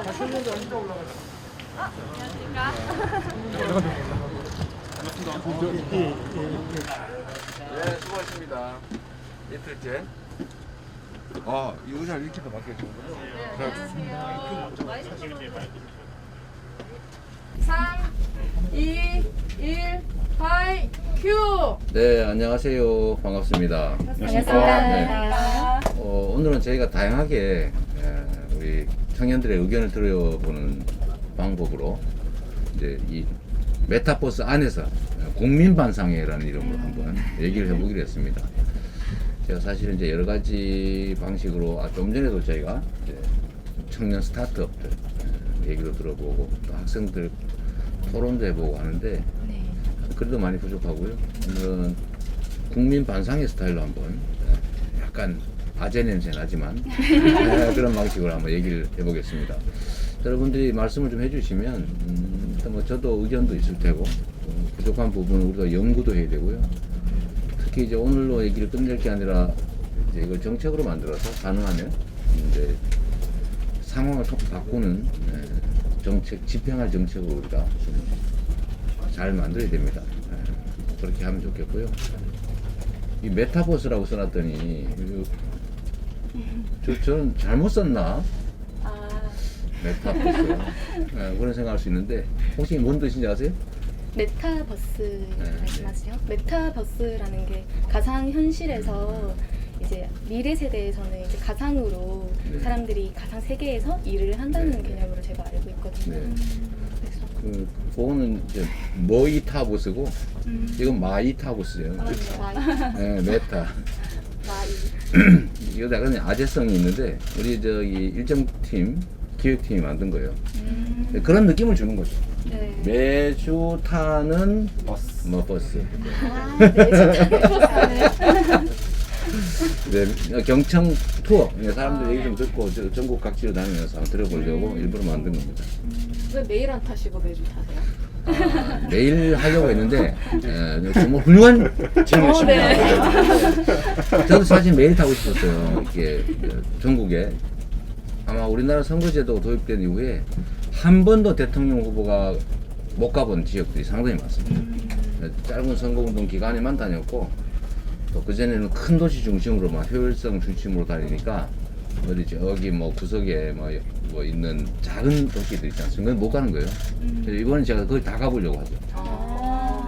네, 수고하셨습니다. 이틀째. 아, 이 의자를 이렇게 더 바뀌었죠? 네, 안녕하세요. 3, 2, 1, 하이, 큐! 네, 안녕하세요. 반갑습니다. 반갑습니다. 오늘은 저희가 다양하게 우리 청년들의 의견을 들어보는 방법으로 이제 이 메타버스 안에서 국민반상회라는 이름으로 한번 얘기를 해보기로 했습니다. 제가 사실은 이제 여러 가지 방식으로 좀 전에도 저희가 이제 청년 스타트업들 얘기도 들어보고 또 학생들 토론도 해보고 하는데 그래도 많이 부족하고요. 오늘은 국민 반상회 스타일로 한번 약간 아재 냄새 나지만 그런 방식으로 한번 얘기를 해보겠습니다. 여러분들이 말씀을 좀 해주시면 뭐 저도 의견도 있을 테고 부족한 부분은 우리가 연구도 해야 되고요. 특히 이제 오늘로 얘기를 끝낼 게 아니라 이제 이걸 정책으로 만들어서 가능하면 이제 상황을 바꾸는 정책, 집행할 정책으로 우리가 잘 만들어야 됩니다. 그렇게 하면 좋겠고요. 이 메타버스라고 써놨더니 저는 잘못 썼나? 메타버스 그런 생각할 수 있는데 혹시 뭔 뜻인지 아세요? 메타버스 말씀하시죠? 메타버스라는 게 가상 현실에서 이제 미래 세대에서는 이제 가상으로 사람들이 가상 세계에서 일을 한다는 개념으로 제가 알고 있거든요. 그래서 그거는 이제 머이타버스고 이건 마이타버스예요. 네, 메타. 이거 약간 아재성이 있는데 우리 저기 일정 팀 기획팀이 만든 거예요. 그런 느낌을 주는 거죠. 네. 매주 타는 버스. 버스. 매주 타는 네, 경청 투어. 사람들 얘기 좀 듣고 전국 각지로 다니면서 한번 들어보려고 일부러 만든 겁니다. 왜 매일 안 타시고 매주 타세요? 매일 하려고 했는데 정말 훌륭한 질문이십니다. 저도 사실 매일 타고 싶었어요. 이렇게 전국에 아마 우리나라 선거제도가 도입된 이후에 한 번도 대통령 후보가 못 가본 지역들이 상당히 많습니다. 짧은 선거운동 기간에만 다녔고 또 그전에는 큰 도시 중심으로만 효율성 중심으로 다니니까 어디 저기 뭐 구석에 뭐 있는 작은 도시들 있지 않습니까? 그건 못 가는 거예요. 그래서 이번에 제가 거기 다 가보려고 하죠.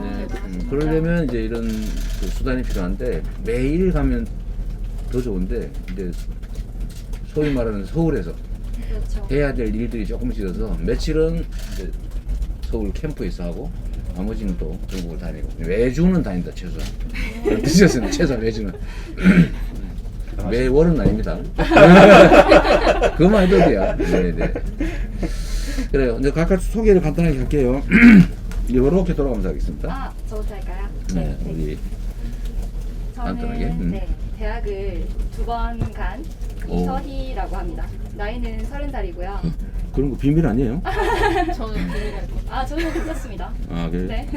네, 그러려면 이제 이런 그 수단이 필요한데 매일 가면 더 좋은데 이제 소위 말하는 서울에서 그렇죠. 해야 될 일들이 조금씩 있어서 며칠은 이제 서울 캠프에서 하고 나머지는 또 전국을 다니고 매주는 다닌다 최소한. 늦었으면 최소한 매주는. 매월은 아닙니다. 그것만 해도 돼요. 네네. 그래요. 이제 각각 소개를 간단하게 할게요. 이렇게 돌아가면서 하겠습니다. 저부터 할까요? 네, 우리 간단하게. 네, 대학을 2번 간 이서희라고 합니다. 나이는 30살이고요. 그런 거 비밀 아니에요? 저는 비밀 알고. 저는 괜찮습니다. 아, 그래요? 네.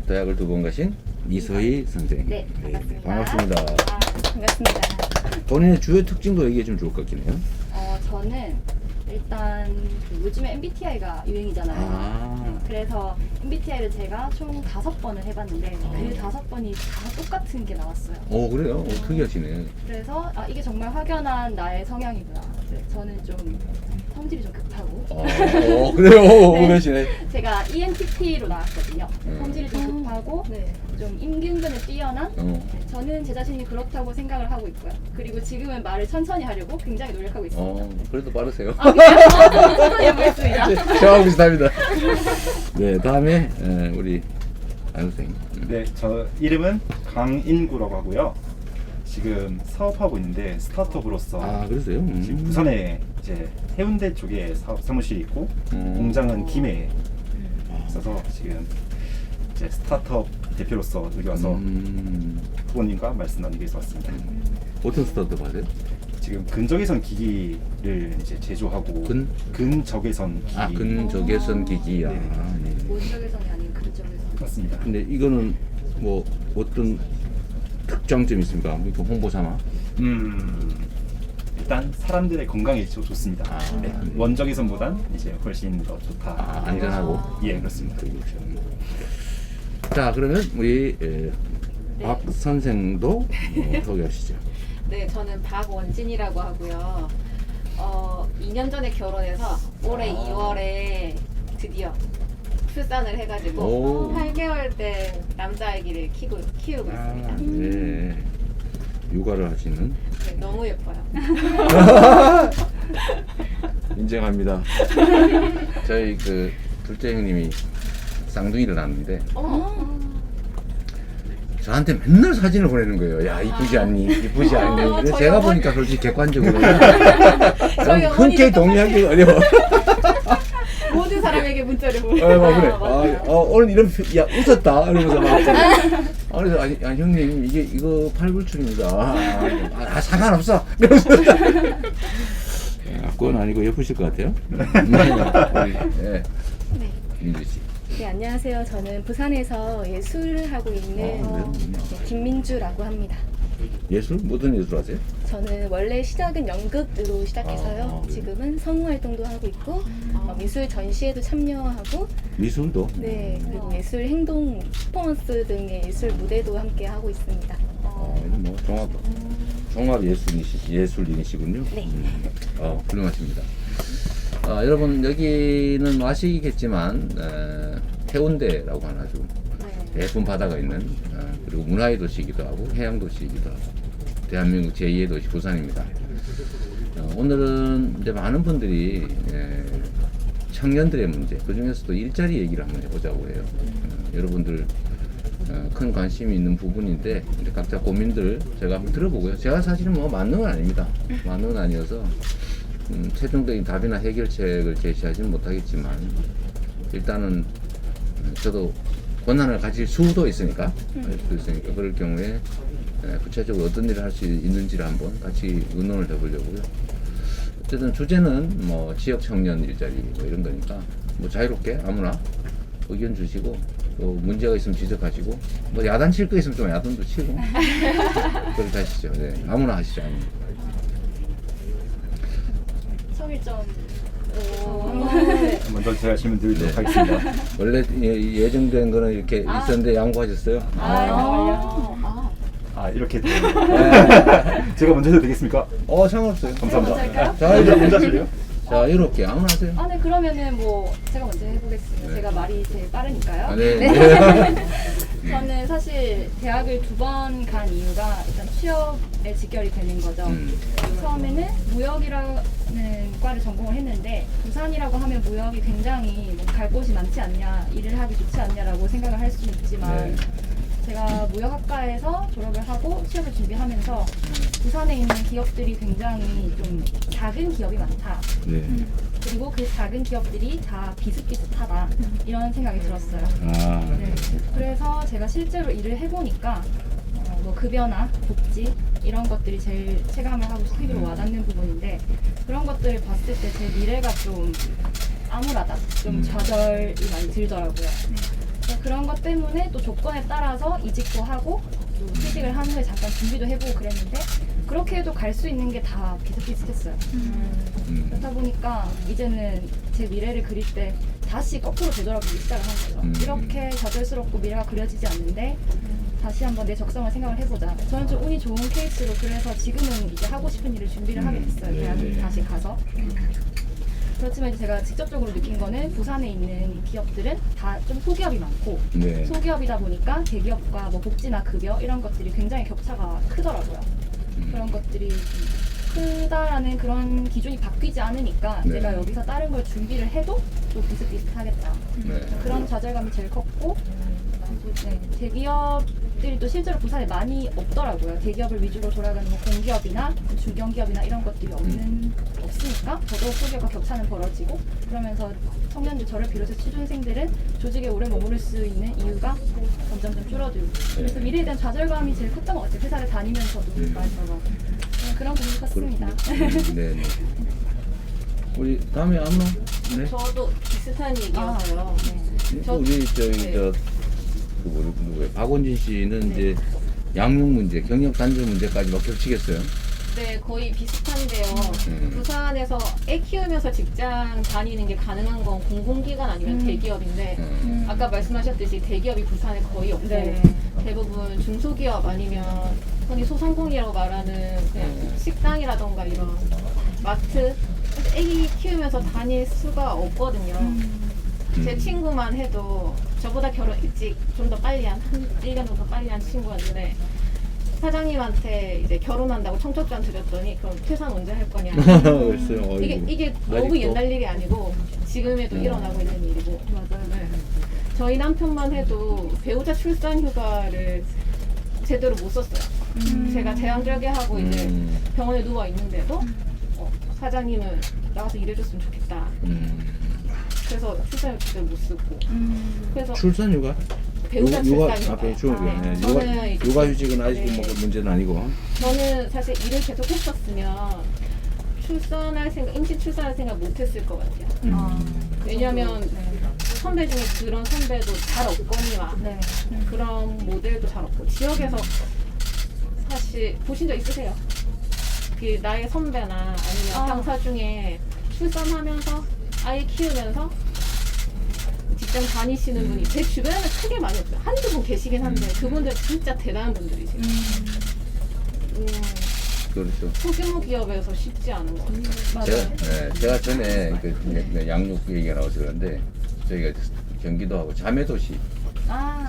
대학을 2번 가신 이서희 선생님. 네, 반갑습니다. 반갑습니다. 반갑습니다. 본인의 주요 특징도 얘기해 주면 좋을 것 같긴 해요. 저는 일단 요즘에 MBTI가 유행이잖아요. 그래서 MBTI를 제가 총 5번을 해봤는데 그 5번이 다 똑같은 게 나왔어요. 그래요? 특이하시네. 그래서 이게 정말 확연한 나의 성향이구나. 네, 저는 좀 성질이 좀 급하고 그래요? 네. 그러시네. 제가 ENTP로 나왔거든요. 네. 성질이 좀 급하고 좀 임근근에 뛰어난 저는 제 자신이 그렇다고 생각을 하고 있고요. 그리고 지금은 말을 천천히 하려고 굉장히 노력하고 있습니다. 그래도 빠르세요. 천천히 해보겠습니다. 저하고 비슷합니다. 네, 다음에 우리 안 선생님. 네, 저 이름은 강인구라고 하고요. 지금 사업하고 있는데 스타트업으로서 그러세요? 지금 부산에 이제 해운대 쪽에 사무실이 있고 공장은 김해에 있어서 지금 이제 스타트업 대표로서 여기 와서 후보님과 말씀 나누기 위해서 왔습니다. 어떤 스타트업 하세요? 지금 근적외선 기기를 이제 제조하고 근적외선 기기 근적외선 기기야. 네. 원적외선이 아닌 그쪽에서. 맞습니다. 근데 이거는 뭐 어떤 특장점이 있습니까? 이렇게 홍보 삼아? 일단 일단 사람들의 건강에 좋습니다. 아, 네. 원적외선보단 이제 훨씬 더 좋다. 아, 안전하고. 예, 그렇습니다. 자, 그러면 우리 네. 박 선생도 소개하시죠. 네, 저는 박원진이라고 하고요. 2년 전에 결혼해서 올해 2월에 드디어 출산을 해가지고 오. 8개월 된 남자아기를 키우고 있습니다. 네. 육아를 하시는. 네, 너무 예뻐요. 인정합니다. 저희 그 둘째 형님이 쌍둥이를 낳았는데 저한테 맨날 사진을 보내는 거예요. 야, 이쁘지 않니? 이쁘지 않니? 근데 저희 제가 어머니- 보니까 솔직히 객관적으로 저희 흔쾌히 어머니도 동의하기 어려워. 모든 사람에게 문자를 보내요. 막 그래. 맞아요. 오늘 이런 야 웃었다 이러면서 막. 그래서 아니 형님 이거 팔불출입니다. 상관없어. 그러면서. 그건 아니고 예쁘실 것 같아요. 네. 네. 민주 씨. 네, 안녕하세요. 저는 부산에서 예술을 하고 있는 그래요? 김민주라고 합니다. 예술? 무슨 예술 하세요? 저는 원래 시작은 연극으로 시작해서요. 아, 그래요? 지금은 성우 활동도 하고 있고 미술 전시회도 참여하고 미술도? 네, 그리고 예술 행동 퍼포먼스 등의 예술 무대도 함께 하고 있습니다. 이건 뭐 종합 예술인이시군요. 네. 훌륭하십니다. 여러분 여기는 뭐 아시겠지만 해운대라고 하나 좀 예쁜 바다가 있는 그리고 문화의 도시이기도 하고 해양 도시이기도 하고 대한민국 제2의 도시 부산입니다. 오늘은 이제 많은 분들이 청년들의 문제, 그 중에서도 일자리 얘기를 한번 해보자고 해요. 여러분들 큰 관심이 있는 부분인데 이제 각자 고민들 제가 한번 들어보고요. 제가 사실은 뭐 맞는 건 아닙니다. 맞는 건 아니어서 최종적인 답이나 해결책을 제시하지는 못하겠지만 일단은 저도 권한을 가질 수도 있으니까 그럴 경우에 구체적으로 어떤 일을 할 수 있는지를 한번 같이 의논을 해보려고요. 어쨌든 주제는 뭐 지역 청년 일자리 뭐 이런 거니까 뭐 자유롭게 아무나 의견 주시고 또 문제가 있으면 지적하시고 뭐 야단 칠 거 있으면 좀 야단도 치고 그렇게 하시죠. 네, 아무나 하시죠. 아무나. 성일점 먼저 제가 질문 드리도록 네. 하겠습니다. 원래 예정된 거는 이렇게 있었는데 양보하셨어요? 이렇게 제가 먼저 해도 되겠습니까? 상관없어요. 감사합니다. 할까요? 자, 먼저 하실래요? 자, 이렇게 아무나 하세요. 네, 그러면은 뭐 제가 먼저 해보겠습니다. 네. 제가 말이 제일 빠르니까요. 네. 저는 사실 대학을 2번 간 이유가 일단 취업에 직결이 되는 거죠. 처음에는 무역이라는 과를 전공을 했는데 부산이라고 하면 무역이 굉장히 갈 곳이 많지 않냐, 일을 하기 좋지 않냐라고 생각을 할 수는 있지만 네. 제가 무역학과에서 졸업을 하고 취업을 준비하면서 부산에 있는 기업들이 굉장히 좀 작은 기업이 많다. 네. 그리고 그 작은 기업들이 다 비슷비슷하다. 이런 생각이 들었어요. 네. 그래서 제가 실제로 일을 해보니까 뭐 급여나 복지 이런 것들이 제일 체감을 하고 스피드로 와닿는 부분인데 그런 것들을 봤을 때 제 미래가 좀 암울하다. 좀 좌절이 많이 들더라고요. 그런 것 때문에 또 조건에 따라서 이직도 하고 또 취직을 한 후에 잠깐 준비도 해보고 그랬는데 그렇게 해도 갈 수 있는 게 다 비슷비슷했어요. 그렇다 보니까 이제는 제 미래를 그릴 때 다시 거꾸로 되돌아보기 시작을 한 거죠. 이렇게 좌절스럽고 미래가 그려지지 않는데 다시 한번 내 적성을 생각을 해보자. 저는 좀 운이 좋은 케이스로 그래서 지금은 이제 하고 싶은 일을 준비를 하게 됐어요. 대학에 다시 가서. 그렇지만 이제 제가 직접적으로 느낀 거는 부산에 있는 이 기업들은 다 좀 소기업이 많고 네. 소기업이다 보니까 대기업과 뭐 복지나 급여 이런 것들이 굉장히 격차가 크더라고요. 그런 것들이 좀 크다라는 그런 기준이 바뀌지 않으니까 네. 내가 여기서 다른 걸 준비를 해도 또 비슷비슷하겠다. 네. 그런 좌절감이 제일 컸고 네, 대기업들이 또 실제로 부산에 많이 없더라고요. 대기업을 위주로 돌아가는 뭐 공기업이나 중견기업이나 이런 것들이 없으니까 더더욱 소기업과 격차는 벌어지고 그러면서 청년들 저를 비롯해 취준생들은 조직에 오래 머무를 수 있는 이유가 점점 줄어들고 그래서 미래에 대한 좌절감이 제일 컸던 것 같아요. 회사를 다니면서도 말처럼 그런 부분이 컸습니다. 네. 네. 우리 다음에 아무나. 네. 저도 비슷한 얘기여서요. 저- 우리 저기 누구예요? 박원진 씨는 이제 양육 문제, 경력 단절 문제까지 막 겹치겠어요. 네, 거의 비슷한데요. 부산에서 애 키우면서 직장 다니는 게 가능한 건 공공기관 아니면 대기업인데 아까 말씀하셨듯이 대기업이 부산에 거의 없고 네. 대부분 중소기업 아니면 흔히 소상공인이라고 말하는 그냥 식당이라던가 이런 마트 애기 키우면서 다닐 수가 없거든요. 제 친구만 해도 저보다 결혼 일찍 좀 더 빨리 한 1년 정도 빨리 한 친구였는데 사장님한테 이제 결혼한다고 청첩장 드렸더니 그럼 퇴사 언제 할 거냐. 글쎄요. 이게 너무 옛날 일이 아니고 지금에도 일어나고 있는 일이고. 맞아요. 네. 저희 남편만 해도 배우자 출산 휴가를 제대로 못 썼어요. 제가 제왕절개 하고 이제 병원에 누워 있는데도 사장님은 나가서 일해줬으면 좋겠다. 그래서 출산 휴가 제대로 못 쓰고. 그래서 출산휴가? 배우자 육아 출산 앞에 휴가. 휴가. 네. 네. 저는 육아휴직은 아직 네. 뭐 문제는 아니고. 저는 사실 일을 계속 했었으면 출산할 생각, 임신 출산할 생각 못 했을 것 같아요. 왜냐면 선배 중에 그런 선배도 잘 없거니와 네. 그런 모델도 잘 없고 지역에서 사실 보신 적 있으세요? 그 나의 선배나 아니면 상사 중에 출산하면서 아이 키우면서 직장 다니시는 분이 제 주변에는 크게 많이 없어요. 한두 분 계시긴 한데 그분들 진짜 대단한 분들이세요. 그렇죠. 소규모 기업에서 쉽지 않은 것 같아요. 제가 전에 그 양육 얘기가 나와서 그런데 저희가 경기도하고 자매도시,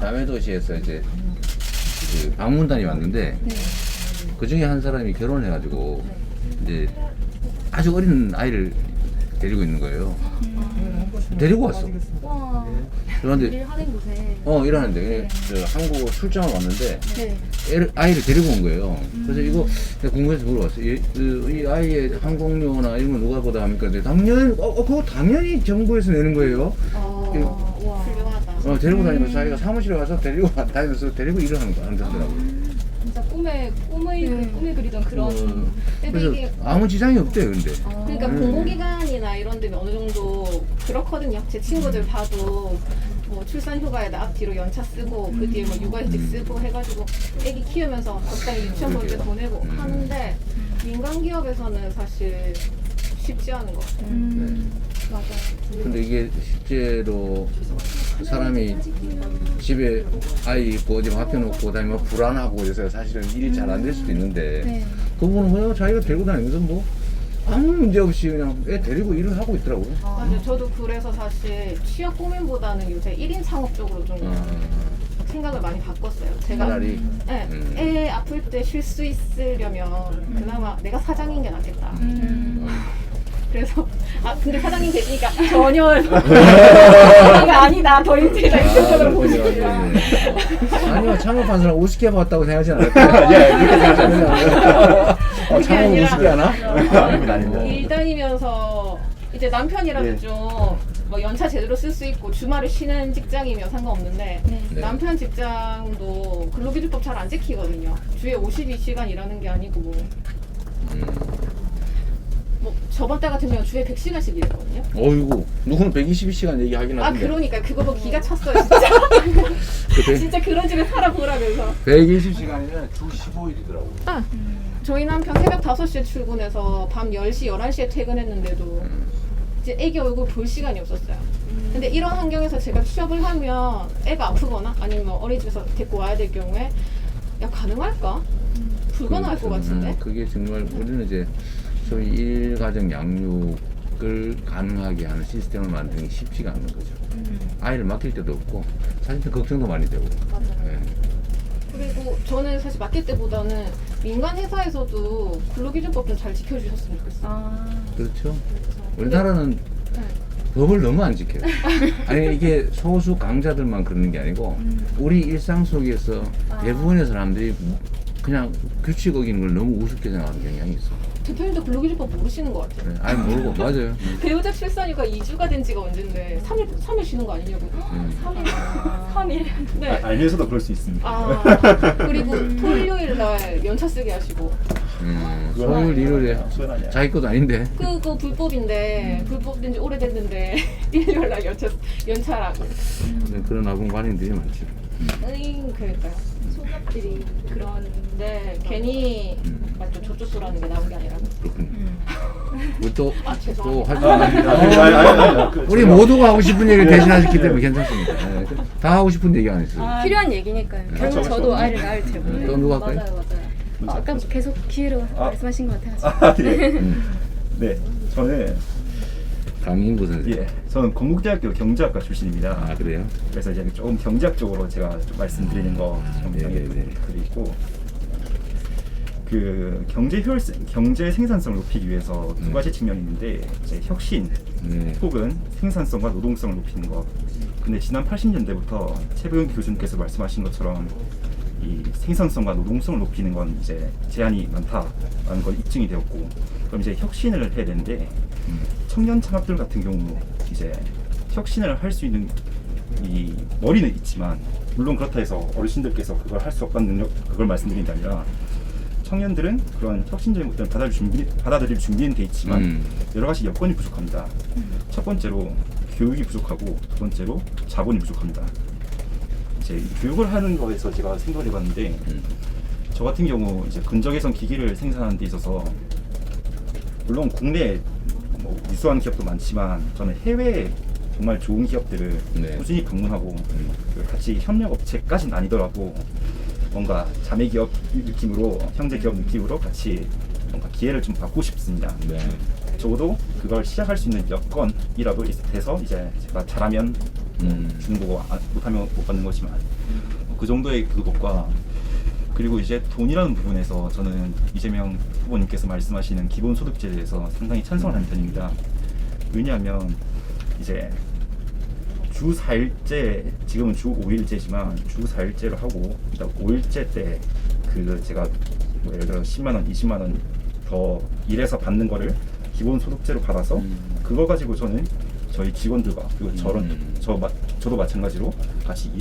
자매도시에서 이제 그 방문단이 왔는데 그 중에 한 사람이 결혼을 해가지고 이제 아주 어린 아이를 데리고 있는 거예요. 데리고 왔어. 와. 그런데 일하는 곳에. 일하는데 저 한국으로 출장을 왔는데 네. 아이를 데리고 온 거예요. 그래서 이거 내가 궁금해서 물어봤어. 이 아이의 항공료나 이런 거 누가 보다 합니까? 근데 당연히 그거 당연히 정부에서 내는 거예요. 와. 훌륭하다. 데리고 다니면서 자기가 사무실에 가서 데리고 다니면서 데리고 일을 하는 거야. 안 되더라고요. 진짜 꿈에 그리던 그런. 근데 그래서 이게 아무 지장이 없대요, 근데. 그러니까 공공기관이나 이런 데는 어느 정도 그렇거든요. 제 친구들 봐도 뭐 출산 휴가에다 앞뒤로 연차 쓰고 그 뒤에 뭐 육아휴직 쓰고 해가지고 애기 키우면서 적당히 유치원 보낼 때 보내고 하는데 민간 기업에서는 사실 쉽지 않은 것 같아요. 맞아요. 근데 이게 실제로 사람이 집에 아이 있고 어디 맡겨놓고 다니면 불안하고 그래서 사실은 일이 잘 안 될 수도 있는데 네. 그분은 그냥 자기가 데리고 다니면서 뭐 아무 문제 없이 그냥 애 데리고 일을 하고 있더라고요. 맞아요. 저도 그래서 사실 취업 고민보다는 요새 1인 창업 쪽으로 좀 생각을 많이 바꿨어요. 제가 차라리 네, 애 아플 때 쉴 수 있으려면 그나마 내가 사장인 게 낫겠다. 그래서 근데 사장님 계시니까 전혀 이가 아니다 더 힘들다 이런 쪽으로 보시니까 아니요, 창업한 사람 우습게 봤다고 생각하지 않을까요? 예, 그렇게 생각하잖아요. 창업 아니라- 우습게 하나? 아닙니다, 아닙니다. 일 다니면서 이제 남편이라도 예. 좀 뭐 연차 제대로 쓸 수 있고 주말에 쉬는 직장이면 상관없는데 네. 남편 직장도 근로기준법 잘 안 지키거든요. 주에 52시간 일하는 게 아니고 뭐 저번 달 같은 경우는 주에 100시간씩 일했거든요. 어이구, 누구는 122시간 얘기하긴 아 하던데. 그러니까 그거 보고 기가 찼어요 진짜. 그 진짜 그런 집에 살아보라면서. 120시간이면 주 15일이더라고요. 저희 남편 새벽 5시에 출근해서 밤 10시, 11시에 퇴근했는데도 이제 애기 얼굴 볼 시간이 없었어요. 근데 이런 환경에서 제가 취업을 하면 애가 아프거나 아니면 뭐 어린이집에서 데리고 와야 될 경우에 야 가능할까? 불가능할 것 같은데? 그게 정말 우리는 이제 소위 일가정 양육을 가능하게 하는 시스템을 만드는 게 쉽지가 않은 거죠. 아이를 맡길 때도 없고 사실 걱정도 많이 되고. 맞아요. 예. 그리고 저는 사실 맡길 때보다는 민간 회사에서도 근로기준법 좀 잘 지켜주셨으면 좋겠어요. 그렇죠. 우리나라는 네. 법을 너무 안 지켜요. 아니 이게 소수 강자들만 그러는 게 아니고 우리 일상 속에서 대부분의 사람들이 그냥 규칙 어기는 걸 너무 우습게 생각하는 경향이 있어. 대표님도 근로기준법 모르시는 것 같아요. 네. 아니 모르고 맞아요. 배우자 출산휴가 2주가 된 지가 언젠데 3일 쉬는 거 아니냐고. 3일. 네. 알면서도 그럴 수 있습니다. 그리고 토요일 날 연차 쓰게 하시고. 소율 일요일에 소연하냐. 자기 것도 아닌데. 그거 불법인데 불법된 지 오래됐는데 일요일 날 연차라고. 그런 아군 관행들이 많죠. 그러니까요. 소기업들이 그런 네, 괜히 음. 맞죠. 조조소라는 게 나온 게 아니라. 그렇군요. 우리 또 죄송합니다. 하지만 우리 모두가 하고 싶은 얘기를 대신하셨기 때문에 괜찮습니다. 네, 다 하고 싶은 얘기 안 했어요. 필요한 얘기니까요. 결국 그렇죠. 저도 아이를 낳을 테고. 또 누가 할까요? 맞아요. 아까 계속 기회로 말씀하신 것 같아가지고. 아, 네. 음. 네, 저는 강인구 선생님. 예, 저는 건국대학교 경제학과 출신입니다. 아 그래요? 그래서 이제 조금 경제학적으로 제가 좀 말씀드리는 거좀 네네네. 드리고 그 경제 효율성, 경제 생산성을 높이기 위해서 두 가지 측면이 있는데 이제 혁신 네. 혹은 생산성과 노동성을 높이는 것. 근데 지난 80년대부터 최부영 교수님께서 말씀하신 것처럼 이 생산성과 노동성을 높이는 건 이제 제한이 많다라는 걸 입증이 되었고, 그럼 이제 혁신을 해야 되는데 청년 창업들 같은 경우 이제 혁신을 할 수 있는 이 머리는 있지만, 물론 그렇다 해서 어르신들께서 그걸 할 수 없다는 능력, 그걸 말씀드린 게 아니라 청년들은 그런 혁신적인 것들을 받아들일 준비는 돼 있지만 여러 가지 여건이 부족합니다. 첫 번째로 교육이 부족하고, 두 번째로 자본이 부족합니다. 이제 교육을 하는 거에서 제가 생각을 해봤는데, 저 같은 경우 이제 근적외선 기기를 생산하는 데 있어서 물론 국내 뭐 우수한 기업도 많지만 저는 해외 정말 좋은 기업들을 네. 꾸준히 방문하고 그 같이 협력업체까지는 아니더라도 뭔가 자매 기업 느낌으로, 형제 기업 느낌으로 같이 뭔가 기회를 좀 받고 싶습니다. 네. 적어도 그걸 시작할 수 있는 여건이라도 돼서 이제 제가 잘하면 주는 거고 못하면 못 받는 거지만 그 정도의 그것과, 그리고 이제 돈이라는 부분에서 저는 이재명 후보님께서 말씀하시는 기본소득제에 대해서 상당히 찬성을 하는 편입니다. 왜냐하면 이제 주 4일제, 지금은 주 5일제지만 주 4일제를 하고 일단 5일제 때 그 제가 뭐 예를 들어 10만 원, 20만 원 더 일해서 받는 거를 기본소득제로 받아서 그거 가지고 저는 저희 직원들과 그리고 저도 마찬가지로 같이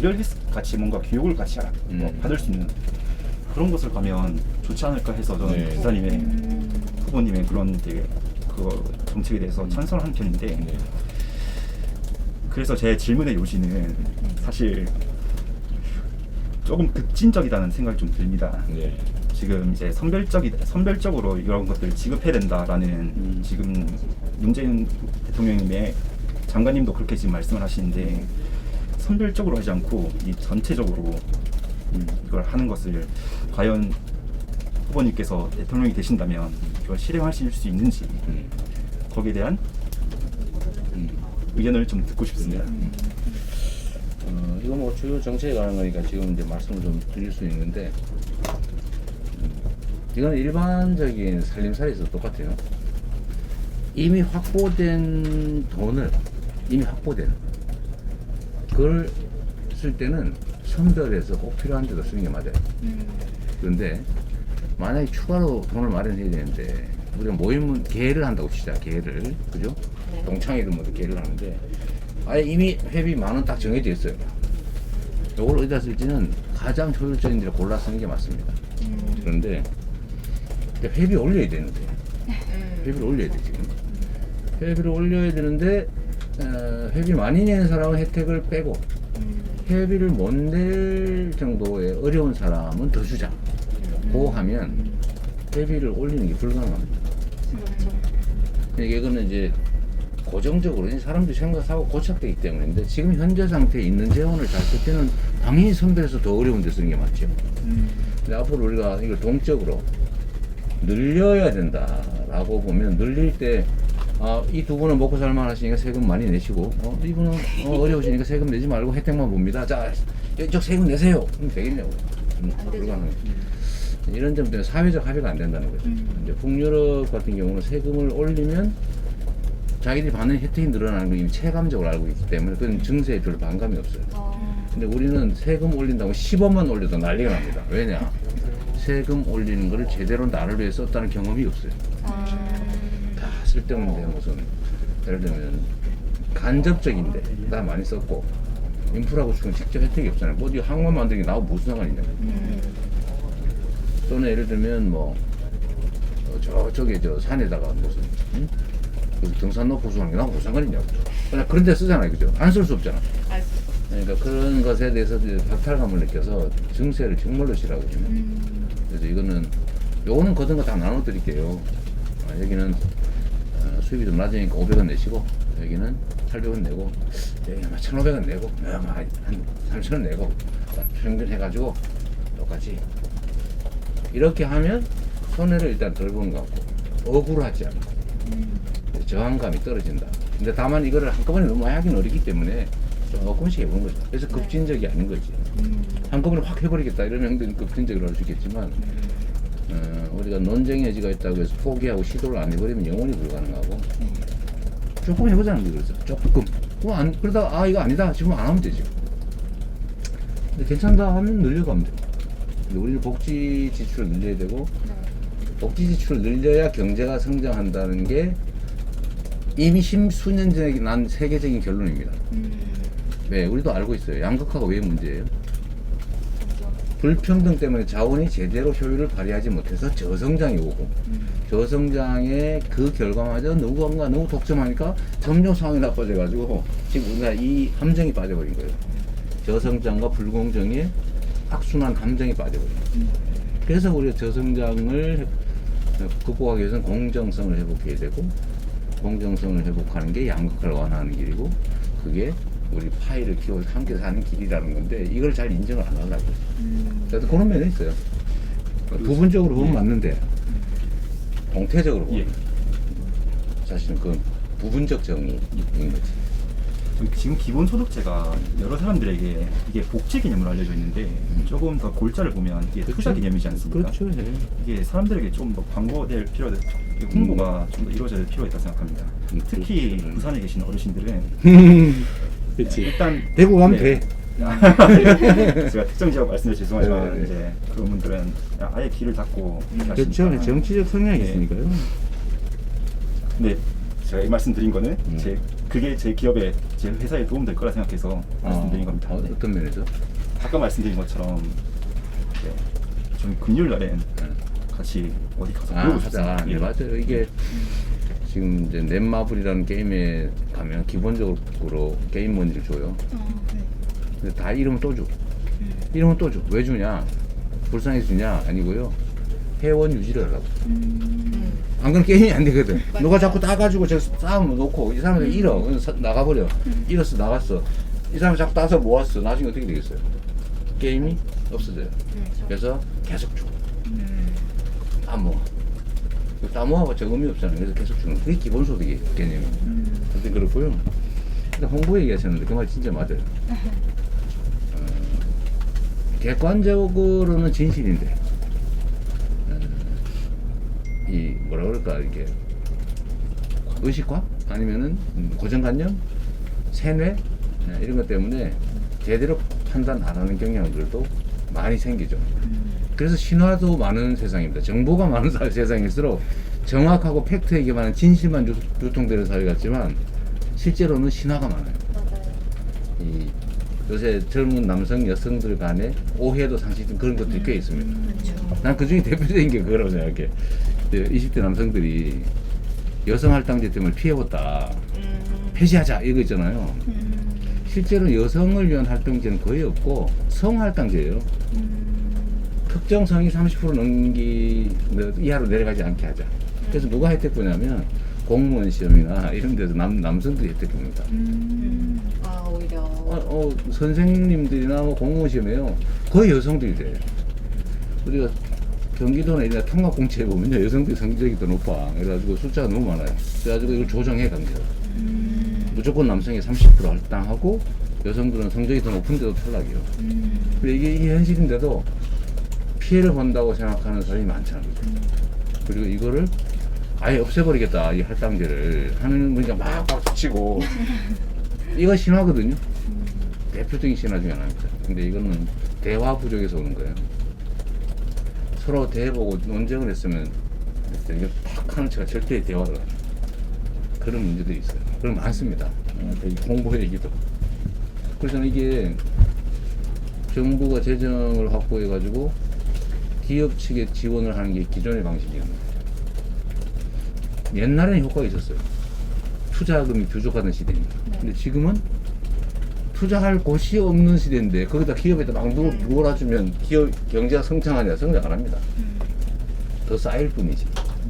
같이 뭔가 교육을 같이 받을 수 있는 그런 것을 가면 좋지 않을까 해서 저는 네. 부사님의 후보님의 그런 되게 그 정책에 대해서 찬성을 하는 편인데, 네. 그래서 제 질문의 요지는 사실 조금 급진적이라는 생각이 좀 듭니다. 네. 지금 이제 선별적으로 이런 것들을 지급해야 된다라는 지금 문재인 대통령님의 장관님도 그렇게 지금 말씀을 하시는데, 선별적으로 하지 않고 이 전체적으로 이걸 하는 것을 과연 후보님께서 대통령이 되신다면 이걸 실행하실 수 있는지 거기에 대한 의견을 좀 듣고 싶습니다. 이거 뭐 주요 정책에 관한 거니까 지금 이제 말씀을 좀 드릴 수 있는데, 이건 일반적인 살림살이에서 똑같아요. 이미 확보된 돈을 그걸 쓸 때는 선별해서 꼭 필요한 데도 쓰는 게 맞아요. 그런데 만약에 추가로 돈을 마련해야 되는데, 우리가 모임은 계획을 한다고 치자. 계획을, 그죠? 네. 동창회든 뭐든 계획을 하는데 아예 이미 회비 만 원 딱 정해져 있어요. 이걸 어디다 쓸지는 가장 효율적인 데를 골라 쓰는 게 맞습니다. 그런데 회비 올려야 되는데, 회비를 올려야 돼 지금. 회비를 올려야 되는데 회비 많이 내는 사람은 혜택을 빼고 회비를 못 낼 정도의 어려운 사람은 더 주자. 고 하면 회비를 올리는 게 불가능합니다. 이거는 이제 고정적으로 사람들이 생각하고 고착되기 때문인데, 지금 현재 상태에 있는 재원을 잘 쓸 때는 당연히 선별해서 더 어려운 데 쓰는 게 맞죠. 근데 앞으로 우리가 이걸 동적으로 늘려야 된다라고 보면, 늘릴 때 이 두 분은 먹고 살만 하시니까 세금 많이 내시고, 이분은 어려우시니까 세금 내지 말고 혜택만 봅니다. 자, 이쪽 세금 내세요. 그럼 되겠냐고. 불가능해요. 이런 점 때문에 사회적 합의가 안 된다는 거죠. 이제 북유럽 같은 경우는 세금을 올리면 자기들이 받는 혜택이 늘어나는 걸 이미 체감적으로 알고 있기 때문에 그건 증세에 별로 반감이 없어요. 근데 우리는 세금 올린다고 10원만 올려도 난리가 납니다. 왜냐? 세금 올리는 거를 제대로 나를 위해 썼다는 경험이 없어요. 다 쓸데없는데 무슨 예를 들면 간접적인데 다 많이 썼고, 인프라 구축은 직접 혜택이 없잖아요. 뭐 항만 만드는 게 나하고 무슨 상관이냐고. 또는 예를 들면 뭐 저쪽에 저 산에다가 무슨 등산로 보수하는 게 나하고 무슨 상관이냐고. 그냥 그런 데 쓰잖아요, 그죠? 안 쓸 수 없잖아. 그러니까 그런 것에 대해서 이제 박탈감을 느껴서 증세를 정말로 싫어하거든요. 그래서 요거는 거둔 거 다 나눠드릴게요. 여기는 수입이 좀 낮으니까 500원 내시고, 여기는 800원 내고, 여기 아마 1,500원 내고, 아마 한 3,000원 내고, 평균 해가지고 똑같이 이렇게 하면 손해를 일단 덜 보는 것 같고 억울하지 않아. 저항감이 떨어진다. 근데 다만 이거를 한꺼번에 너무 하긴 어렵기 때문에 조금씩 해보는 거죠. 그래서 급진적이 아닌 거지. 한꺼번에 확 해버리겠다 이러면 형들은 급진적으로 할 수 있겠지만, 우리가 논쟁의 여지가 있다고 해서 포기하고 시도를 안 해버리면 영원히 불가능하고, 조금 해보자는 거죠. 그래서 조금. 그러다가 이거 아니다 지금 안 하면 되지. 근데 괜찮다 하면 늘려가면 돼. 근데 우리는 복지 지출을 늘려야 되고, 복지 지출을 늘려야 경제가 성장한다는 게 이미 십수년 전에 난 세계적인 결론입니다. 네, 우리도 알고 있어요. 양극화가 왜 문제예요? 불평등 때문에 자원이 제대로 효율을 발휘하지 못해서 저성장이 오고, 저성장의 그 결과마저 누구가 너무 독점하니까 점점 상황이 나빠져가지고 지금 우리가 이 함정이 빠져버린 거예요. 저성장과 불공정의 악순환 함정이 빠져버린 거예요. 그래서 우리가 저성장을 극복하기 위해서는 공정성을 회복해야 되고, 공정성을 회복하는 게 양극화를 완화하는 길이고, 그게 우리 파이를 키워서 함께 사는 길이라는 건데, 이걸 잘 인정을 안 하려고. 그래서 그런 면이 있어요. 부분적으로 보면 맞는데, 공태적으로 보면 사실은 그 부분적 정의인 거지. 지금 기본소득제가 여러 사람들에게 이게 복지 개념으로 알려져 있는데, 조금 더 골자를 보면 이게 투자 개념이지 않습니까? 그렇죠. 네. 이게 사람들에게 좀 더 광고될 필요가, 홍보가 좀 더 이루어질 필요가 있다고 생각합니다. 특히 그렇죠. 부산에 계신 어르신들은 그렇지. 일단 대구 가면 돼. 제가 특정 지역 말씀드려 죄송하지만 네. 이제 그런 분들은 아예 길을 닫고 그렇죠. 하시니까. 정치적 성향이 네. 있으니까요. 근데 제가 이 말씀 드린 거는 그게 제 기업에, 제 회사에 도움될 거라 생각해서 말씀드린 겁니다. 네. 어떤 면에서? 아까 말씀드린 것처럼 좀 금요일 날엔 같이 어디 가서 배우고 하자. 싶습니다. 네, 맞아요. 이게 지금 이제 넷마블이라는 게임에 가면 기본적으로 게임 머니를 줘요. 근데 다 이러면 또 줘. 이러면 또 줘. 왜 주냐? 불쌍해서 주냐? 아니고요. 회원 유지를 하라고. 안 그러면 게임이 안 되거든. 누가 자꾸 따가지고 저 싸움 놓고 이 사람들 잃어. 그래서 나가버려. 잃었어, 나갔어. 이 사람 자꾸 따서 모았어. 나중에 어떻게 되겠어요? 게임이 없어져요. 그래서 계속 줘. 따모아. 따모아가 저 의미 없잖아요. 그래서 계속 주는. 그게 기본소득의 개념입니다. 그때 그렇고요. 근데 홍보 얘기하셨는데 그 말 진짜 맞아요. 객관적으로는 진실인데, 이 뭐라 그럴까, 이게 의식화 아니면은 고정관념, 세뇌 이런 것 때문에 제대로 판단 안 하는 경향들도 많이 생기죠. 그래서 신화도 많은 세상입니다. 정보가 많은 세상일수록 정확하고 팩트에게 많은 진실만 유통되는 사회 같지만 실제로는 신화가 많아요. 이 요새 젊은 남성 여성들 간의 오해도 상식적인 그런 것들이 꽤 있습니다. 난 그 중에 대표적인 게 그거라고 생각해. 20대 남성들이 여성 할당제 때문에 피해봤다. 폐지하자 이거 있잖아요. 실제로 여성을 위한 할당제는 거의 없고 성할당제예요. 특정 성이 30% 이하로 내려가지 않게 하자. 그래서 누가 혜택 보냐면 공무원 시험이나 이런 데서 남성들이 혜택 봅니다. 아, 오히려. 선생님들이나 뭐 공무원 시험에요. 거의 여성들이 돼요. 우리가 경기도나 이런 통합공채에 보면요, 여성들이 성적이 더 높아. 그래가지고 숫자가 너무 많아요. 그래가지고 이걸 조정해, 강제로. 무조건 남성이 30% 할당하고 여성들은 성적이 더 높은데도 탈락이에요. 근데 이게 현실인데도 피해를 본다고 생각하는 사람이 많잖아요. 그리고 이거를 아예 없애버리겠다, 이 할당제를 하는 분이가 막 박수치고 이거 신화거든요. 대표적인 신화 중에 하나입니다. 근데 이거는 대화 부족에서 오는 거예요. 서로 대해보고 논쟁을 했으면 이게 탁 하는 채가 절대 대화를 안 해요. 그런 문제들이 있어요. 그런 많습니다. 공보 얘기도. 그래서 이게 정부가 재정을 확보해가지고 기업 측에 지원을 하는 게 기존의 방식이었는데, 옛날에는 효과가 있었어요. 투자금이 부족하던 시대니까. 근데 지금은 투자할 곳이 없는 시대인데 거기다 기업에다 막 몰아주면 기업 경제가 성장하냐? 성장 안 합니다. 더 쌓일 뿐이지.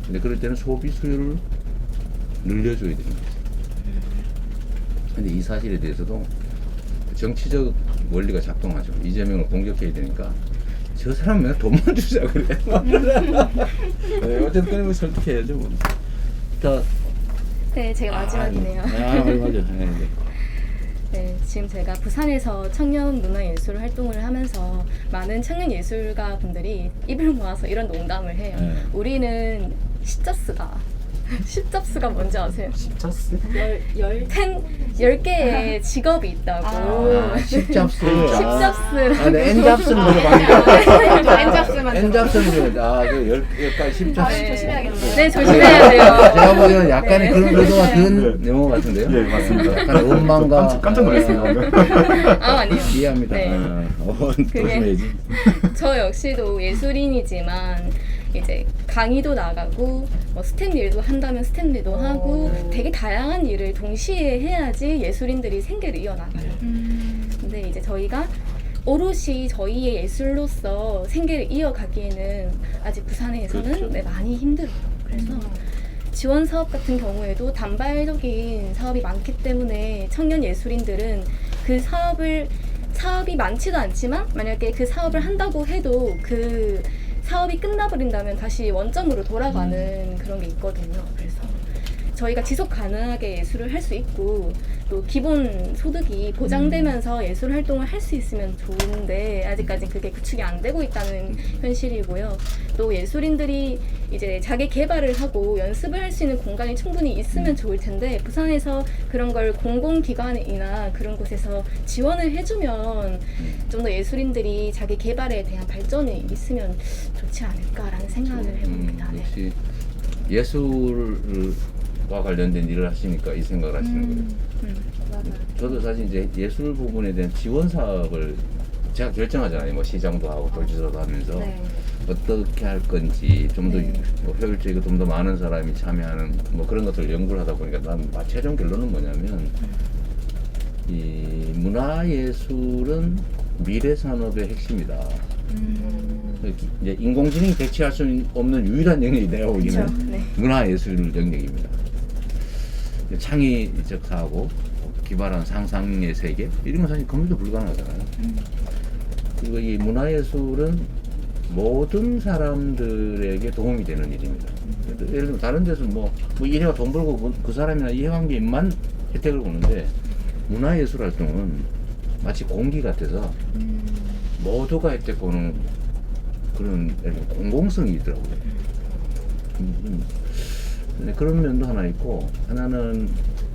근데 그럴 때는 소비 수요를 늘려줘야 되는 거지. 근데 이 사실에 대해서도 정치적 원리가 작동하죠. 이재명을 공격해야 되니까 저 사람 왜 돈만 주자 그래. 네, 어쨌든 끊임없이 설득해야죠. 뭐. 자, 네, 제가 마지막이네요. 맞아. 네. 네, 지금 제가 부산에서 청년 문화예술 활동을 하면서 많은 청년 예술가 분들이 입을 모아서 이런 농담을 해요. 네. 우리는 십잡스가 십잡스가 뭔지 아세요? 십자스? 10개의 직업이 있다고. 십잡스. 십잡스. 네, 엔잡스는 들어봤는데. 엔잡스만 엔잡스는 그 10가지 십잡스. 네. 조심해야겠어요. 네, 조심해야 돼요. 제가 보기에는 약간의 네. 그런 의도가 든 네. 내용 같은데요. 예, 맞습니다. 약간 원망과 깜짝 놀랐어요. 아, 아니요. 이해합니다. 네. 조심해야지. 저 역시도 예술인이지만 이제 강의도 나가고 뭐 스텝 일도 한다면 스텝 일도 하고 되게 다양한 일을 동시에 해야지 예술인들이 생계를 이어나가요. 근데 이제 저희가 오롯이 저희의 예술로서 생계를 이어가기에는 아직 부산에서는 그렇죠. 네, 많이 힘들어요. 그래서 지원 사업 같은 경우에도 단발적인 사업이 많기 때문에 청년 예술인들은 그 사업이 많지도 않지만 만약에 그 사업을 한다고 해도 그 사업이 끝나버린다면 다시 원점으로 돌아가는 그런 게 있거든요. 그래서 저희가 지속 가능하게 예술을 할 수 있고 또 기본 소득이 보장되면서 예술 활동을 할 수 있으면 좋은데 아직까지 그게 구축이 안 되고 있다는 현실이고요. 또 예술인들이 이제 자기 개발을 하고 연습을 할 수 있는 공간이 충분히 있으면 좋을 텐데 부산에서 그런 걸 공공기관이나 그런 곳에서 지원을 해주면 좀 더 예술인들이 자기 개발에 대한 발전이 있으면 좋지 않을까라는 생각을 해봅니다. 네. 역시 예술과 관련된 일을 하시니까 이 생각을 하시는 거예요. 맞아요. 저도 사실 이제 예술 부분에 대한 지원 사업을 제가 결정하잖아요. 뭐 시장도 하고 도지사도 하면서 네. 어떻게 할 건지 좀 더 뭐 효율적이고 좀 더 많은 사람이 참여하는 뭐 그런 것들을 연구를 하다 보니까 난 최종 결론은 뭐냐면 이 문화예술은 미래 산업의 핵심이다. 이제 인공지능이 대체할 수 없는 유일한 영역이 내가 보기에는 그렇죠. 네. 문화예술 영역입니다. 창의적 사고, 기발한 상상의 세계 이런 건 사실 컴퓨터 불가능하잖아요. 그리고 이 문화예술은 모든 사람들에게 도움이 되는 일입니다. 예를 들면 다른 데서 뭐 이래가 돈 벌고 그 사람이나 이해관계인만 혜택을 보는데 문화예술 활동은 마치 공기 같아서 모두가 혜택 보는 그런 공공성이 있더라고요. 근데 그런 면도 하나 있고 하나는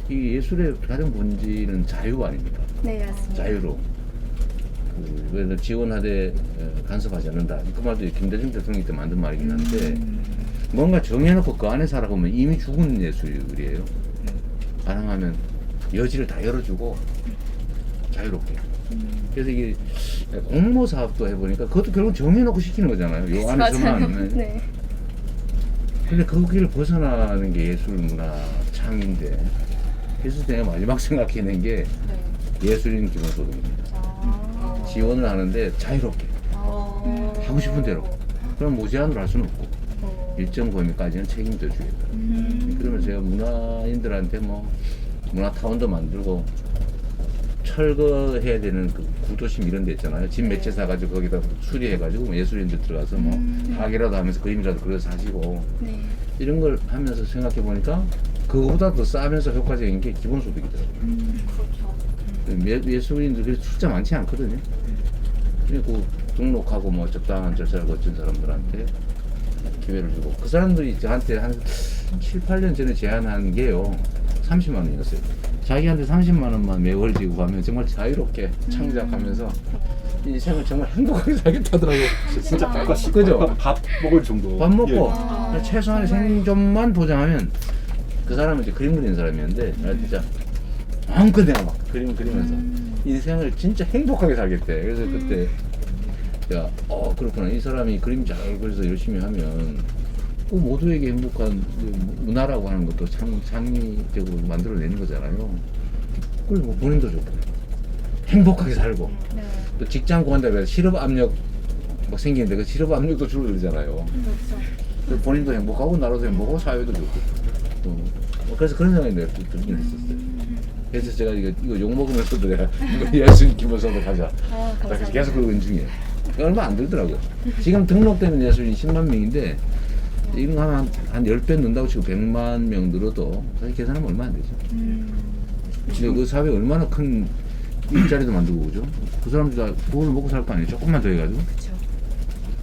이 예술의 가장 본질은 자유 아닙니까? 네, 맞습니다. 자유로. 그래서 지원하되 간섭하지 않는다. 그 말도 김대중 대통령이 때 만든 말이긴 한데 뭔가 정해놓고 그 안에 살아보면 이미 죽은 예술이에요. 가능하면 여지를 다 열어주고 자유롭게. 그래서 이게 공모 사업도 해보니까 그것도 결국 정해놓고 시키는 거잖아요. 요 안에서만. 맞아요. 네. 근데 거기를 벗어나는 게 예술 문화 창인데 그래서 내가 마지막 생각해낸 게 예술인 기본소득입니다. 지원을 하는데 자유롭게 하고 싶은 대로. 그럼 무제한으로 할 수는 없고 일정 범위까지는 책임져 주겠다. 그러면 제가 문화인들한테 뭐 문화타운도 만들고 철거해야 되는 그 구도심 이런 데 있잖아요. 집 몇 채 사가지고 거기다 수리해가지고 뭐 예술인들 들어가서 뭐 가게라도 하면서 그림이라도 그려서 사시고 네. 이런 걸 하면서 생각해 보니까 그거보다 더 싸면서 효과적인 게 기본소득이더라고요. 예술인들 그래서 숫자 많지 않거든요. 그리고 등록하고 뭐 적당한 절차를 거친 사람들한테 기회를 주고 그 사람들이 저한테 한 7, 8년 전에 제안한 게요 30만 원이었어요. 자기한테 30만 원만 매월 지고 가면 정말 자유롭게 창작하면서 인생을 정말 행복하게 살겠다더라고요. 진짜 밥과 그죠? 밥 먹을 정도. 밥 먹고 예. 최소한의 생존만 보장하면 그 사람은 이제 그림 그리는 사람이었는데 나 진짜 마음껏 내가 막 그림 그리면서 인생을 진짜 행복하게 살겠대. 그래서 그때 내가 그렇구나 이 사람이 그림 잘 그려서 열심히 하면 꼭 모두에게 행복한 문화라고 하는 것도 창의적으로 만들어내는 거잖아요. 그리고 본인도 좋고 행복하게 살고 네. 또 직장 구한다고 해서 실업 압력 막 생기는데 그 실업 압력도 줄어들잖아요. 그렇죠. 그래서 본인도 행복하고 나라도 행복하고 사회도 좋고 그래서 그런 생각이 내가 들긴 했었어요. 그래서 제가 이거 욕 먹으면서도 내가 이거 예술 기본서도 가자. 아, 그래서 감사합니다. 계속 그러고 있는 중이에요. 얼마 안 들더라고요. 지금 등록되는 예술인 10만 명인데 이런 거 하면 한 10배 는다고 치고 100만 명 늘어도 사실 계산하면 얼마 안 되죠. 근데 그 사회에 얼마나 큰 일자리도 만들고 그죠? 그 사람들 다 그걸 먹고 살 거 아니에요? 조금만 더 해가지고 그렇죠.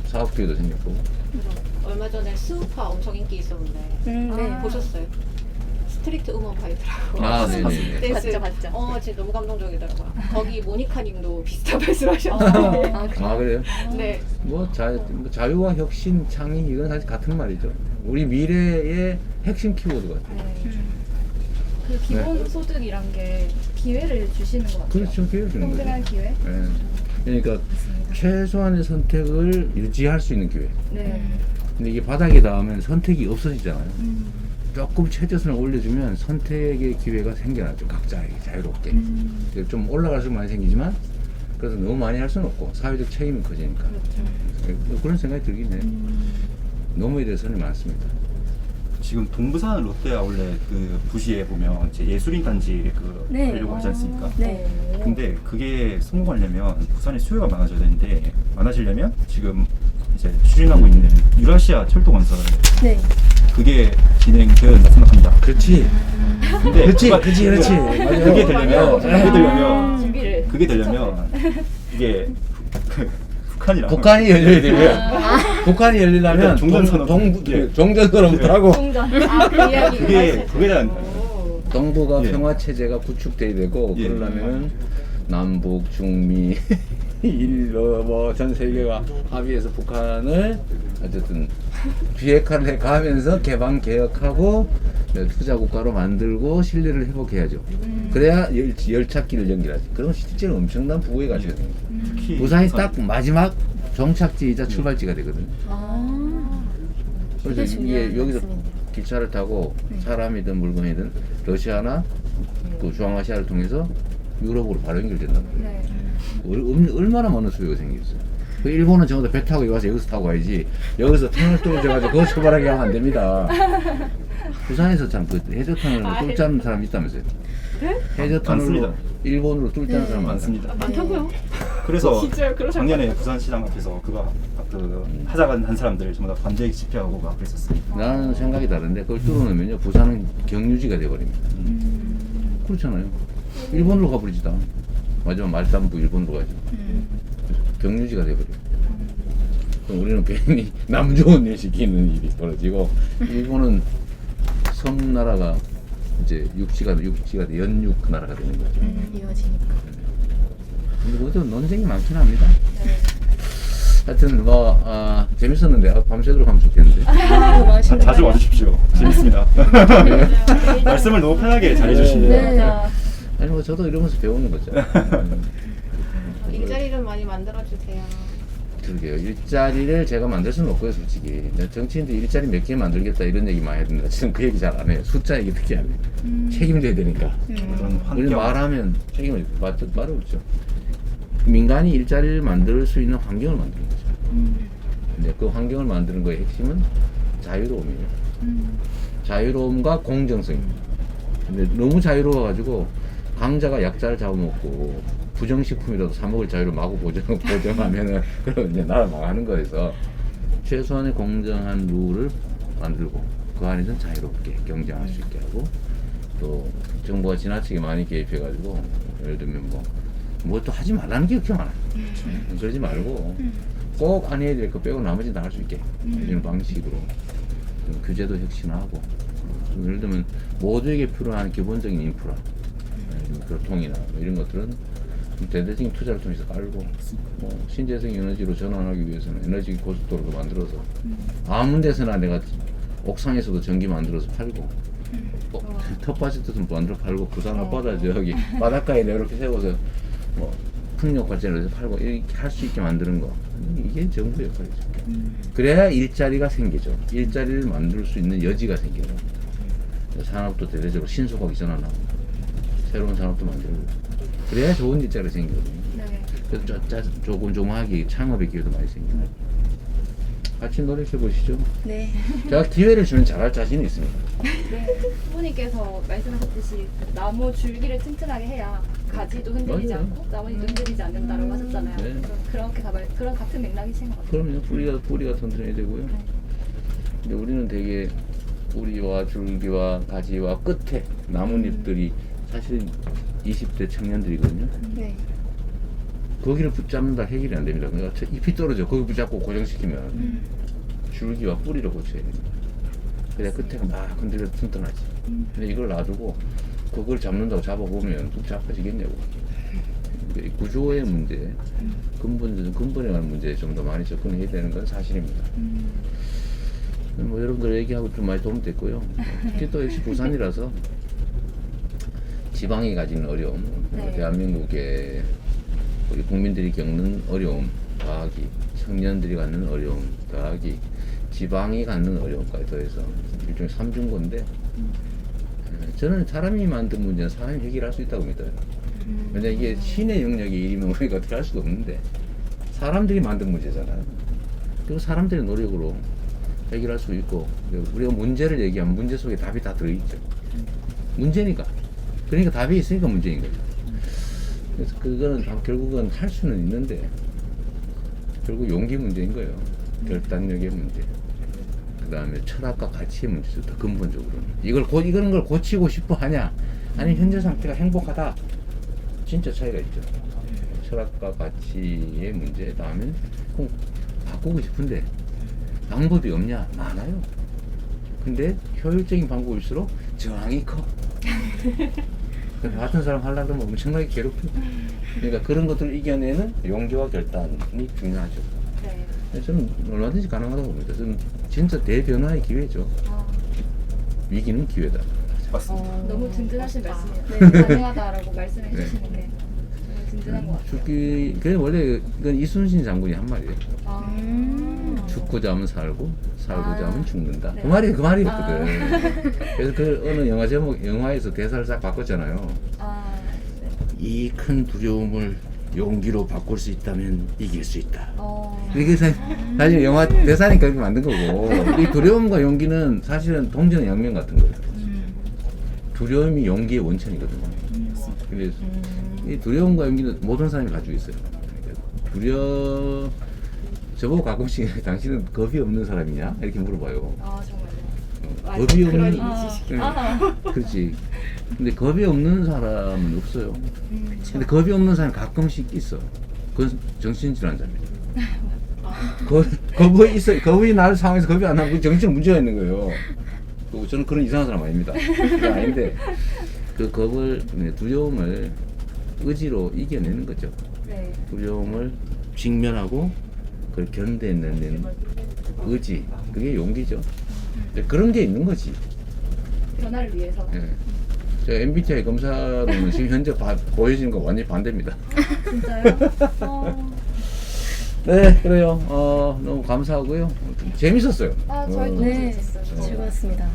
사업 기회도 생겼고. 얼마 전에 스우파 엄청 인기 있었는데 네. 보셨어요? 스트리트 음원 파이터라고. 아, 네네. 댄스. 봤죠. 진짜 너무 감동적이더라고요. 거기 모니카님도 비슷한 말씀하셨는데. 아 그래요? 네. 뭐 자유와 혁신, 창의 이건 사실 같은 말이죠. 우리 미래의 핵심 키워드 같아요. 네. 그 기본 소득이란 게 기회를 주시는 것 같아요. 그렇죠, 기회를 주는 거죠. 평등한 기회. 네. 그러니까 맞습니다. 최소한의 선택을 유지할 수 있는 기회. 네. 근데 이게 바닥에 닿으면 선택이 없어지잖아요. 조금 최저선을 올려주면 선택의 기회가 생겨나죠. 각자에게 자유롭게. 좀 올라갈수록 많이 생기지만 그래서 너무 많이 할 수는 없고 사회적 책임이 커지니까. 그런 생각이 들긴 해요. 너무에 대해서는 많습니다. 지금 동부산 롯데아울렛 그 부시에 보면 이제 예술인 단지 그 네. 하려고 하지 않습니까? 네. 근데 그게 성공하려면 부산에 수요가 많아져야 되는데 많아지려면 지금 이제 추진하고 있는 유라시아 철도건설 네. 그게 진행되었다 생각합니다. 그렇지. 근데 그렇지. 그거- 그렇지. 그렇지. 맞아요. 그게 되려면 준비를. 그게 되려면 이게 북한이랑 북한이 열려야 되고요. 북한이 열리려면 일단 종전선언. 예. 종전선언부터 하고 동전. 그 이야기. 그게 대한 동북아 예. 평화 체제가 구축돼야 되고 예. 그러려면 남북 중미 전 세계가 합의해서 북한을 어쨌든 비핵화를 해 가면서 개방 개혁하고 투자 국가로 만들고 신뢰를 회복해야죠. 그래야 열차길을 연결하지. 그럼 실제로 엄청난 부의 가치가 됩니다. 특히 부산이 부산- 딱 마지막 종착지이자 출발지가 되거든요. 아. 그래서 이게 중요한 이게 여기서 말씀이네요. 기차를 타고 사람이든 물건이든 러시아나 그 중앙아시아를 통해서 유럽으로 바로 연결된단 말이에요. 네. 얼마나 많은 수요가 생겼어요. 그 일본은 전부 다 배 타고 와서 여기서 타고 가야지 여기서 터널 뚫어져가지고 그거 출발하게 하면 안 됩니다. 부산에서 참 그 해저터널로 뚫자는 사람이 있다면서요? 해저터널로 많습니다. 일본으로 뚫자는 사람 많습니다. 많다고요? 그래서 진짜요? 그러셨나요? 작년에 부산시장 앞에서 그거 그 하자간 한 사람들 전부 다 반대 집회하고 막 그랬었습니다. 나는 생각이 다른데 그걸 뚫어놓으면요 부산은 경유지가 돼버립니다. 그렇잖아요. 일본으로 가버리지다. 마지막 말단부 일본으로 가죠. 그래서 경유지가 돼버려요. 그럼 우리는 괜히 남 좋은 일 시키는 일이 벌어지고 일본은 섬나라가 이제 육지가 돼 연육 나라가 되는 거죠. 이어지니까. 근데 그것도 논쟁이 많긴 합니다. 하여튼 뭐 재밌었는데 밤새도록 하면 좋겠는데. 자주 와주십시오. 재밌습니다. 말씀을 너무 편하게 잘해주시네요. 네. 아니 뭐 저도 이러면서 배우는 거죠. 일자리 좀 많이 만들어주세요. 그러게요. 일자리를 제가 만들 수는 없고요, 솔직히. 정치인들 일자리 몇 개 만들겠다 이런 얘기 많이 해야 된다. 지금 그 얘기 잘 안 해요. 숫자 얘기 특히 안 해요. 책임져야 되니까. 그런 우리 환경 말하면 책임을 말해보죠. 민간이 일자리를 만들 수 있는 환경을 만드는 거죠. 근데 그 환경을 만드는 거의 핵심은 자유로움이에요. 자유로움과 공정성입니다. 근데 너무 자유로워가지고 강자가 약자를 잡아먹고 부정식품이라도 사 먹을 자유를 마구 보정하면은 그럼 이제 나라 망하는 거여서 최소한의 공정한 룰을 만들고 그 안에서는 자유롭게 경쟁할 수 있게 하고 또 정부가 지나치게 많이 개입해가지고 예를 들면 뭐 또 하지 말라는 게 그렇게 많아요. 그러지 말고 꼭 안 해야 될 거 빼고 나머지는 다 할 수 있게 해주는 방식으로 좀 규제도 혁신하고 좀 예를 들면 모두에게 필요한 기본적인 인프라 교통이나 뭐 이런 것들은 좀 대대적인 투자를 통해서 깔고 뭐 신재생 에너지로 전환하기 위해서는 에너지 고속도로도 만들어서 아무 데서나 내가 옥상에서도 전기 만들어서 팔고 텃밭에도 좀 만들어 팔고 부산 앞바다 저기 바닷가에 이렇게 세워서 뭐 풍력 발전을 해서 팔고 이렇게 할 수 있게 만드는 거 이게 정부 역할이죠. 그래야 일자리가 생기죠. 일자리를 만들 수 있는 여지가 생겨요. 산업도 대대적으로 신속하게 전환하고 새로운 산업도 만들고 그래야 좋은 일자리가 생기거든요. 네. 그래서 조금하게 창업의 기회도 많이 생겨요. 같이 노력해 보시죠. 네. 제가 기회를 주면 잘할 자신이 있습니다. 네. 부모님께서 말씀하셨듯이 나무 줄기를 튼튼하게 해야 가지도 흔들리지 맞아요. 않고 나뭇잎도 흔들리지 않는다고 하셨잖아요. 네. 그렇게 그런 같은 맥락이신 것 같아요. 그럼요. 뿌리가 튼튼해야 되고요. 근데 우리는 되게 뿌리와 줄기와 가지와 끝에 나뭇잎들이 사실 20대 청년들이거든요. 네. 거기를 붙잡는다 해결이 안 됩니다. 그러니까 잎이 떨어져 거기 붙잡고 고정시키면 줄기와 뿌리를 고쳐야 됩니다. 그래야 끝에가 막 흔들려서 튼튼하지. 근데 이걸 놔두고 그걸 잡는다고 잡아보면 뚝 잡혀지겠냐고. 이 구조의 문제, 근본에 관한 문제에 좀 더 많이 접근해야 되는 건 사실입니다. 뭐 여러분들 얘기하고 좀 많이 도움됐고요. 특히 또 역시 부산이라서 지방이 가지는 어려움, 네. 대한민국의 우리 국민들이 겪는 어려움 더하기 청년들이 갖는 어려움 더하기 지방이 갖는 어려움까지 더해서 일종의 삼중고인데 저는 사람이 만든 문제는 사람이 해결할 수 있다고 믿어요. 왜냐 이게 신의 영역의 일이면 우리가 어떻게 할 수가 없는데 사람들이 만든 문제잖아요. 그리고 사람들의 노력으로 해결할 수 있고 우리가 문제를 얘기하면 문제 속에 답이 다 들어있죠. 문제니까. 그러니까 답이 있으니까 문제인 거죠. 그래서 그거는 결국은 할 수는 있는데 결국 용기 문제인 거예요. 결단력의 문제. 그 다음에 철학과 가치의 문제죠. 더 근본적으로는. 이런 걸 고치고 싶어 하냐? 아니면 현재 상태가 행복하다? 진짜 차이가 있죠. 철학과 가치의 문제. 다음에 꼭 바꾸고 싶은데 방법이 없냐? 많아요. 근데 효율적인 방법일수록 저항이 커. 같은 사람 하려고 그러면 엄청나게 괴롭혀. 그러니까 그런 것들을 이겨내는 용기와 결단이 중요하죠. 네. 저는 얼마든지 가능하다고 봅니다. 저는 진짜 대변화의 기회죠. 위기는 기회다. 맞습니다. 너무 든든하신 말씀이에요. 네. 가능하다라고 말씀해 주시는 게 너무 든든한 것 같아요. 그게 원래 이건 이순신 장군이 한 말이에요. 죽고자 하면 살고, 살고자 하면 죽는다. 네. 그 말이었거든. 그래서 그 어느 영화에서 대사를 싹 바꿨잖아요. 네. 이 큰 두려움을 용기로 바꿀 수 있다면 이길 수 있다. 어. 이게 사실 영화 대사니까 이렇게 만든 거고 이 두려움과 용기는 사실은 동전의 양면 같은 거예요. 두려움이 용기의 원천이거든요. 그래서 이 두려움과 용기는 모든 사람이 가지고 있어요. 저보고 가끔씩 당신은 겁이 없는 사람이냐 이렇게 물어봐요. 아 정말요? 겁이 그런 없는 이미지. 그렇지. 근데 겁이 없는 사람은 없어요. 근데 겁이 없는 사람이 가끔씩 있어. 그건 정신질환자입니다. 겁이 날 상황에서 겁이 안 나면 그 정신 문제가 있는 거예요. 그리고 저는 그런 이상한 사람 아닙니다. 그게 아닌데 그 두려움을 의지로 이겨내는 거죠. 네. 두려움을 직면하고 그걸 견뎌내는 의지, 그게 용기죠. 그런 게 있는 거지. 변화를 위해서. 예. 저 MBTI 검사로는 지금 현재 보여지는 거 완전히 반대입니다. 진짜요? 네, 그래요. 너무 감사하고요. 재밌었어요. 아 저희 너무 네. 재밌었어요. 즐거웠습니다.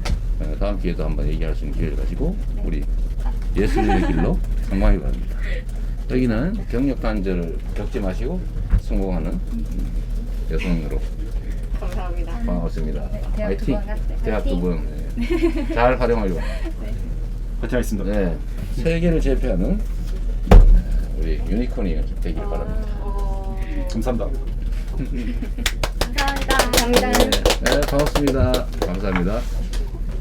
다음 기회도 한번 얘기할 수 있는 기회를 가지고 우리 예술의 길로 성공하기 바랍니다. 여기는 경력 단절을 겪지 마시고 성공하는 여성으로 감사합니다. 반갑습니다. 대학 화이팅! 두 번 갔대. 대학 두 화이팅! 번. 네. 잘 활용하려고. 파이팅 하겠습니다. 네. 세계를 제패하는 우리 유니콘이 되길 바랍니다. 감사합니다. 감사합니다. 감사합니다. 네, 반갑습니다. 감사합니다.